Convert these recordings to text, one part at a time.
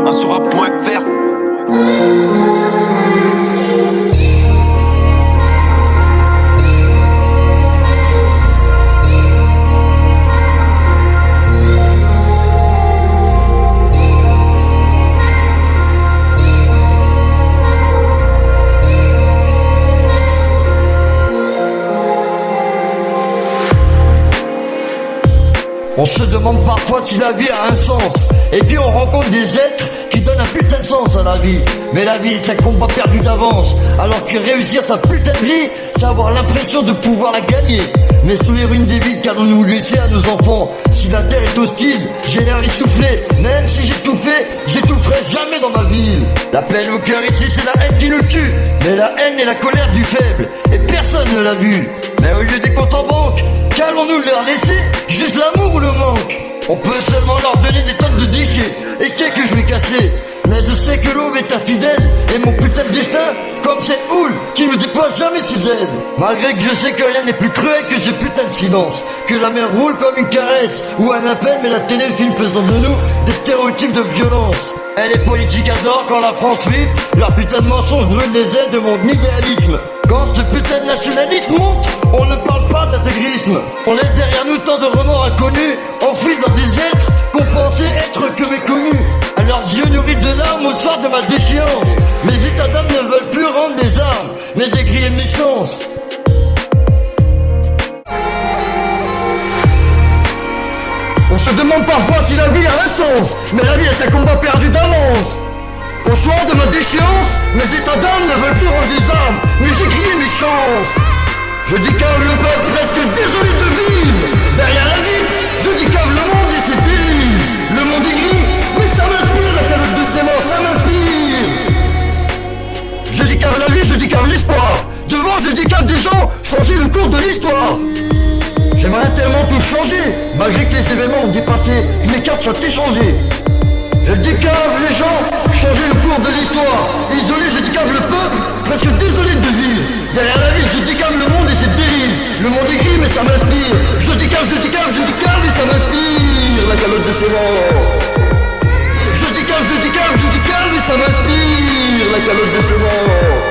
Asura.fr. On se demande parfois si la vie a un sens. Et puis on rencontre des êtres qui donnent un putain de sens à la vie. Mais la vie est un combat perdu d'avance. Alors que réussir sa putain de vie, c'est avoir l'impression de pouvoir la gagner. Mais sous les ruines des villes, qu'allons-nous laisser à nos enfants? Si la terre est hostile, j'ai l'air essoufflé. Même si j'ai tout fait, j'étoufferai jamais dans ma ville. La peine au cœur ici, c'est la haine qui nous tue. Mais la haine est la colère du faible. Et personne ne l'a vu. Mais au lieu des comptes en banque, qu'allons-nous leur laisser? Juste l'amour ou le manque? On peut seulement leur donner des tonnes de déchets. Et qu'est-ce que je vais casser? Mais je sais que l'aube est infidèle. Et mon putain de destin, comme cette houle qui ne déploie jamais ses ailes. Malgré que je sais que rien n'est plus cruel que ce putain de silence. Que la mer roule comme une caresse ou un appel, mais la télé filme faisant de nous des stéréotypes de violence. Et les politiques adorent quand la France vit. Leur putain de mensonges brûle les ailes de mon idéalisme. Quand ce putain de nationalisme monte, on ne parle pas d'intégrisme. On laisse derrière nous tant de remords inconnus, enfouis dans des êtres qu'on pensait être que méconnus. À leurs yeux nourris de larmes au soir de ma déchéance. Mes états d'âme ne veulent plus rendre des armes, mais écrire mes chances. On se demande parfois si la vie a un sens, mais la vie est un combat perdu d'avance. Au soir de ma déchéance, mes états d'âme ne veulent plus rendre des armes, mais j'écris mes chances. Je décave le peuple presque désolé de vivre. Derrière la vie, je décave le monde et c'est terrible. Le monde est gris, mais ça m'inspire, la calotte de ses morts, ça m'inspire. Je décave la vie, je décave l'espoir. Devant, je décave des gens, changer le cours de l'histoire. J'aimerais tellement tout changer, malgré que les événements ont dépassé, que mes cartes soient échangées. Je décave les gens, changer le cours de l'histoire. Isolé, je décave le peuple, presque désolé de vivre. Derrière la ville, je décave le monde et c'est terrible. Le monde est gris, mais ça m'inspire. Je décave et ça m'inspire. La calotte de ses morts. Je décave et ça m'inspire. La calotte de ses morts.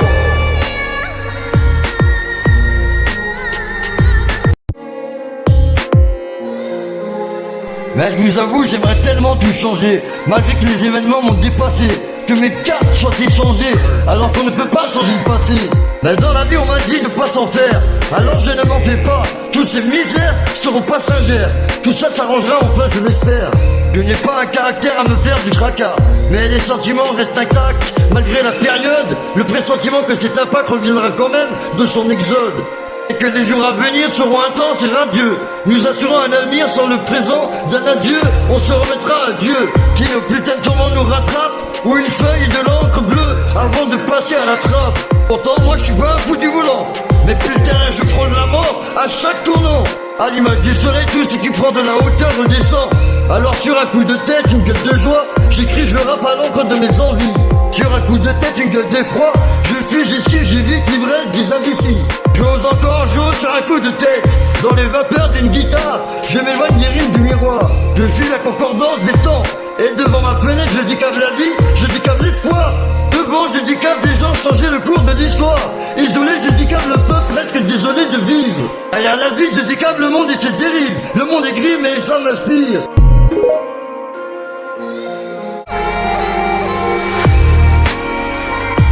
Mais je vous avoue, j'aimerais tellement tout changer, malgré que les événements m'ont dépassé, que mes cartes soient échangées, alors qu'on ne peut pas changer le passé. Mais dans la vie, on m'a dit de pas s'en faire, alors je ne m'en fais pas. Toutes ces misères seront passagères, tout ça s'arrangera enfin, je l'espère. Je n'ai pas un caractère à me faire du tracas, mais les sentiments restent intacts, malgré la période, le pressentiment que cet impact reviendra quand même de son exode. Et que les jours à venir seront intenses et radieux, nous assurant un avenir sans le présent d'un adieu. On se remettra à Dieu, qui nos putains de tourments nous rattrape, ou une feuille de l'encre bleue avant de passer à la trappe. Pourtant moi je suis pas un fou du volant, mais putain je frôle la mort à chaque tournant. À l'image du soleil, tout ce qui prend de la hauteur redescend. Alors sur un coup de tête, une gueule de joie, j'écris, je rappe à l'encre de mes envies. Sur un coup de tête, une gueule d'effroi, je fuse ici, j'évite l'ivresse des imbéciles. J'ose encore, j'ose sur un coup de tête. Dans les vapeurs d'une guitare, je m'éloigne des rimes du miroir. Je suis la concordance des temps. Et devant ma fenêtre, je décave la vie, je décave l'espoir. Devant, je décave des gens, changer le cours de l'histoire. Isolé, je décave le peuple, presque désolé de vivre. Derrière la vie, je décave le monde et c'est terrible. Le monde est gris, mais ça m'inspire.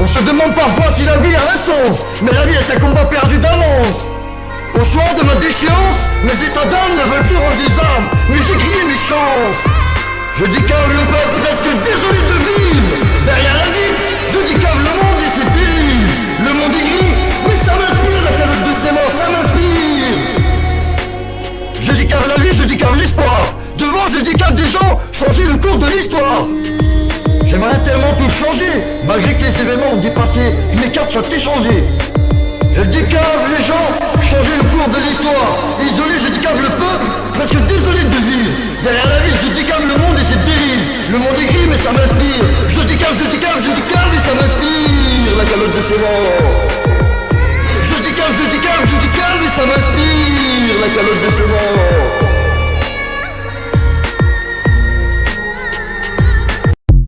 On se demande parfois si la vie a un sens, mais la vie est un combat perdu d'avance. Au soir de ma déchéance, mes états d'âme ne veulent plus rendre des armes, mais j'écris mes chances. Je décave le peuple presque désolé de vivre. Derrière la vie, je décave le monde et c'est terrible. Le monde est gris, mais ça m'inspire, la calotte de ses morts, ça m'inspire. Je décave la vie, je décave l'espoir. Devant, je décave des gens, changer le cours de l'histoire. J'aimerais tellement tout changer, malgré que les événements ont dépassé, que mes cartes soient échangées. Je décave les gens, changer le cours de l'histoire. Isolé, je décave le peuple, presque désolé de vivre. Derrière la ville, je décave le monde et c'est terrible. Le monde est gris, mais ça m'inspire. Je décave et ça m'inspire. La calotte de ses morts. Je décave et ça m'inspire. La calotte de ses morts.